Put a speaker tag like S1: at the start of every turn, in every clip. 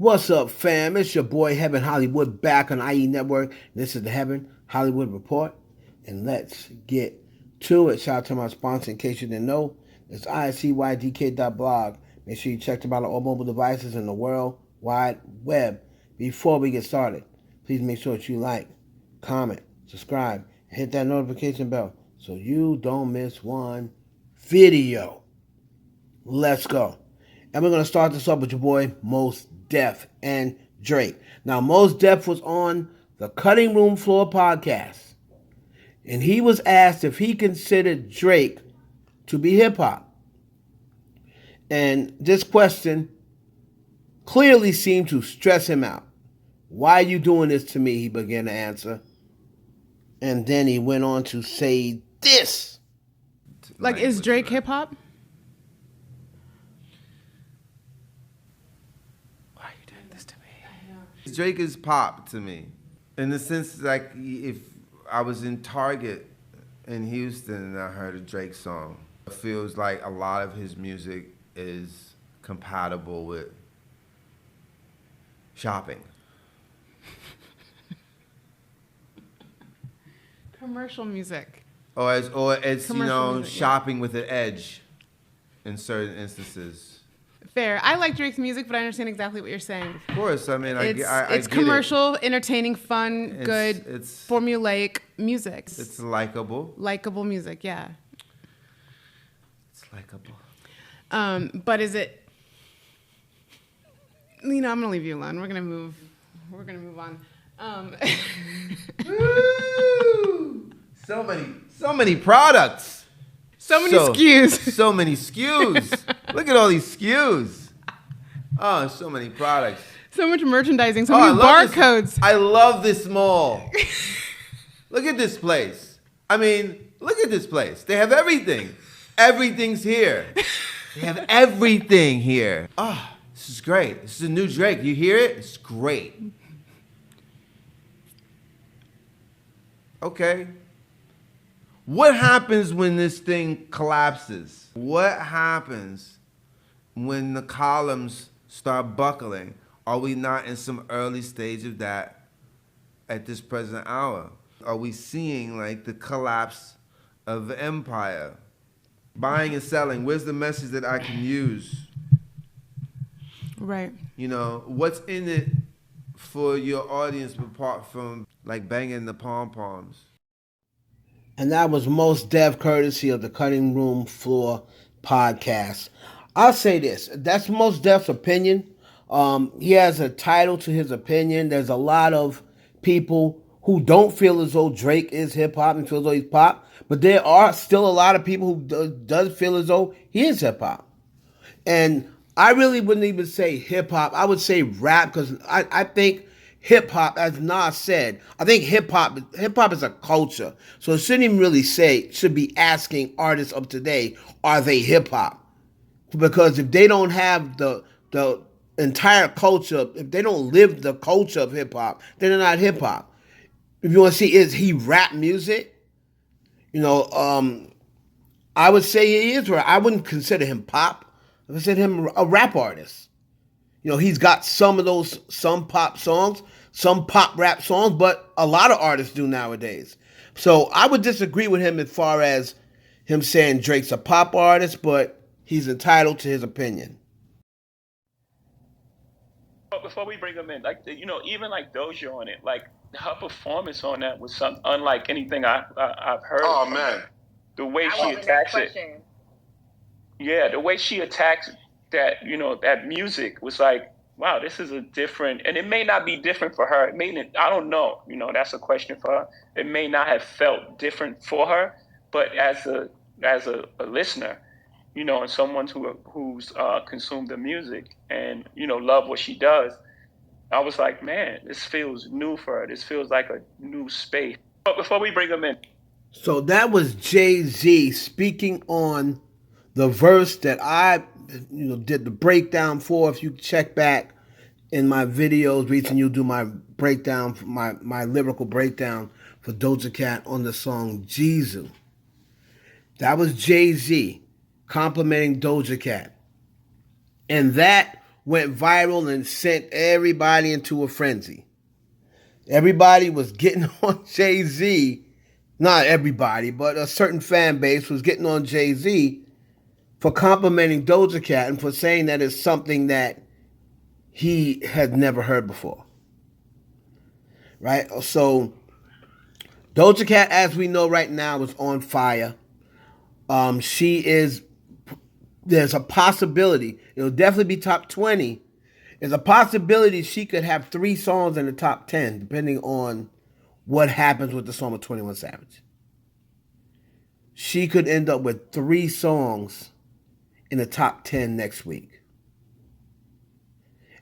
S1: What's up, fam? It's your boy Heaven Hollywood back on IE Network. This is the Heaven Hollywood Report, and let's get to it. Shout out to my sponsor, in case you didn't know. It's ICYDK.blog. Make sure you check them out on all mobile devices in the World Wide Web. Before we get started, please make sure that you like, comment, subscribe, and hit that notification bell so you don't miss one video. Let's go. And we're going to start this off with your boy Mos Def and Drake. Now, Mos Def was on the Cutting Room Floor podcast, and he was asked if he considered Drake to be hip-hop. And this question clearly seemed to stress him out. Why are you doing this to me? He began to answer. And then he went on to say this.
S2: Like, is Drake hip-hop?
S3: Drake is pop to me, in the sense like if I was in Target in Houston and I heard a Drake song, it feels like a lot of his music is compatible with shopping.
S2: Commercial music.
S3: Or it's
S2: Commercial music,
S3: shopping with an edge in certain instances.
S2: Fair. I like Drake's music, but I understand exactly what you're saying.
S3: Of course, I mean,
S2: It's
S3: I get
S2: commercial, entertaining, fun, good,
S3: it's
S2: formulaic music.
S3: It's likable.
S2: Likable music, yeah.
S3: It's likable.
S2: But is it? I'm gonna leave you alone. We're gonna move on.
S3: Woo! So many products.
S2: So many SKUs.
S3: So many SKUs. Look at all these SKUs. Oh, so many products.
S2: So much merchandising. So many barcodes.
S3: I love this mall. Look at this place. I mean, look at this place. They have everything. Everything's here. They have everything here. Oh, this is great. This is a new Drake. You hear it? It's great. Okay. What happens when this thing collapses? What happens when the columns start buckling? Are we not in some early stage of that at this present hour? Are we seeing like the collapse of the empire? Buying and selling, where's the message that I can use?
S2: Right.
S3: What's in it for your audience apart from like banging the pom-poms?
S1: And that was Mos Def, courtesy of the Cutting Room Floor podcast. I'll say this. That's Mos Def's opinion. He has a title to his opinion. There's a lot of people who don't feel as though Drake is hip-hop and feel as though he's pop. But there are still a lot of people who does feel as though he is hip-hop. And I really wouldn't even say hip-hop. I would say rap, because I think hip-hop, as Nas said, I think hip-hop is a culture. So it shouldn't even really should be asking artists of today, are they hip-hop? Because if they don't have the entire culture, if they don't live the culture of hip-hop, then they're not hip-hop. If you want to see, is he rap music? I would say he is rap. I wouldn't consider him pop. I would consider him a rap artist. He's got some pop songs, some pop rap songs, but a lot of artists do nowadays. So I would disagree with him as far as him saying Drake's a pop artist, but he's entitled to his opinion.
S4: But before we bring him in, even like Doja on it, like her performance on that was something unlike anything I've heard.
S3: Oh man,
S4: the way she attacks it. Yeah, the way she attacks that, that music was like, wow, this is a different, and it may not be different for her. I don't know. That's a question for her. It may not have felt different for her, but as a listener, and someone who's consumed the music and, love what she does, I was like, man, this feels new for her. This feels like a new space. But before we bring them in.
S1: So that was Jay-Z speaking on the verse that I did the breakdown for. If you check back in my videos, recently you'll do my breakdown, my lyrical breakdown for Doja Cat on the song Jesus. That was Jay-Z complimenting Doja Cat. And that went viral and sent everybody into a frenzy. Everybody was getting on Jay-Z. Not everybody, but a certain fan base was getting on Jay-Z for complimenting Doja Cat and for saying that it's something that he had never heard before. Right? So Doja Cat, as we know right now, is on fire. She is, there's a possibility, it'll definitely be top 20. There's a possibility she could have 3 songs in the top 10, depending on what happens with the song with 21 Savage. She could end up with 3 songs in the top 10 next week.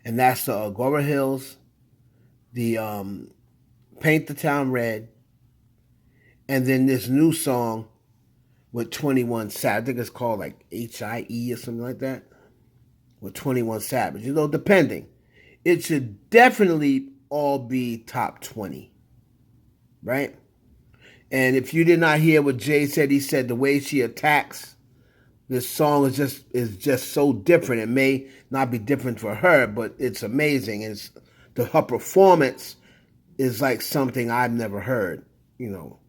S1: And that's the Agora Hills, the Paint the Town Red, and then this new song with 21 Savage. I think it's called like HIE or something like that. With 21 Savage. You know, depending. It should definitely all be top 20. Right? And if you did not hear what Jay said, he said the way she attacks this song is just so different. It may not be different for her, but it's amazing. Her performance is like something I've never heard, you know.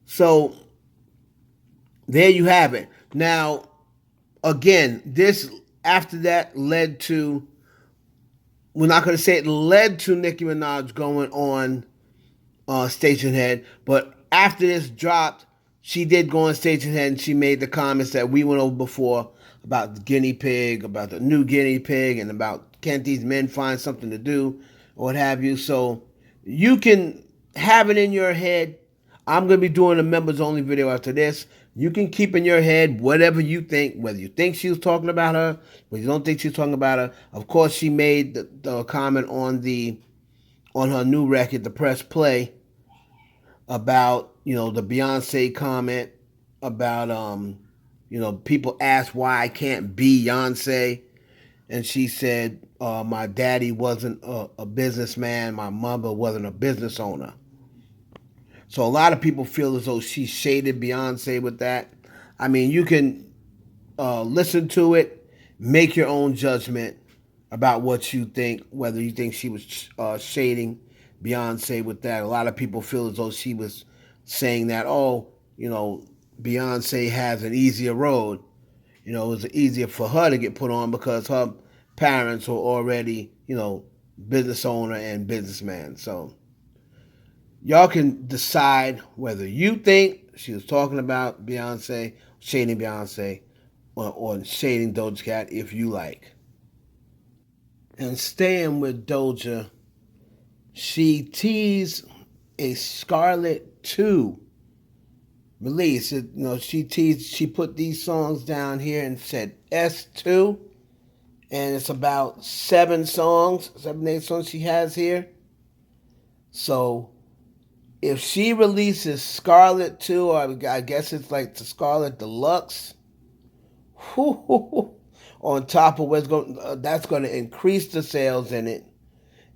S1: So there you have it. Now, again, this after that led to, we're not going to say it led to Nicki Minaj going on Station Head, but after this dropped, she did go on Station Head and she made the comments that we went over before about the guinea pig, about the new guinea pig, and about can't these men find something to do or what have you. So you can have it in your head. I'm going to be doing a members only video after this. You can keep in your head whatever you think, whether you think she was talking about her, whether you don't think she's talking about her. Of course, she made the comment on her new record, the Press Play, about, you know, the Beyonce comment about, you know, people ask why I can't be Beyonce. And she said, my daddy wasn't a businessman. My mother wasn't a business owner. So a lot of people feel as though she shaded Beyonce with that. I mean, you can listen to it, make your own judgment about what you think, whether you think she was shading Beyonce with that. A lot of people feel as though she was saying that, oh, you know, Beyonce has an easier road. You know, it was easier for her to get put on because her parents were already, you know, business owner and businessman. So y'all can decide whether you think she was talking about Beyonce, shading Beyonce, or shading Doja Cat if you like. And staying with Doja, she teased a Scarlet 2 release. You know, she put these songs down here and said S2, and it's about 7 songs, 8 songs she has here. So if she releases Scarlet 2, or I guess it's like the Scarlet Deluxe, on top of what's going, that's going to increase the sales in it.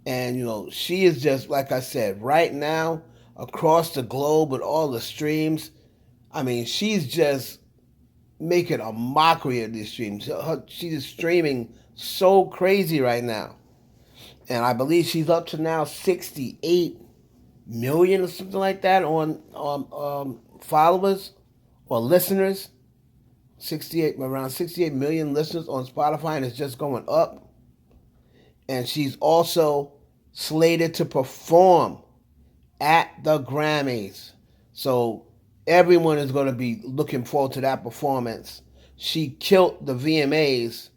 S1: And, you know, she is just, like I said, right now, across the globe with all the streams, I mean, she's just making a mockery of these streams. She's streaming so crazy right now. And I believe she's up to now 68 million or something like that on followers or listeners. Around 68 million listeners on Spotify, and it's just going up. And she's also slated to perform at the Grammys. So everyone is going to be looking forward to that performance. She killed the VMAs.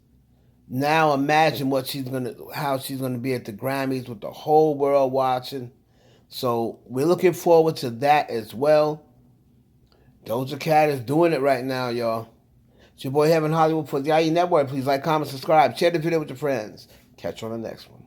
S1: Now imagine how she's going to be at the Grammys with the whole world watching. So we're looking forward to that as well. Doja Cat is doing it right now, y'all. It's your boy Heaven Hollywood for the IE Network. Please like, comment, subscribe, share the video with your friends. Catch you on the next one.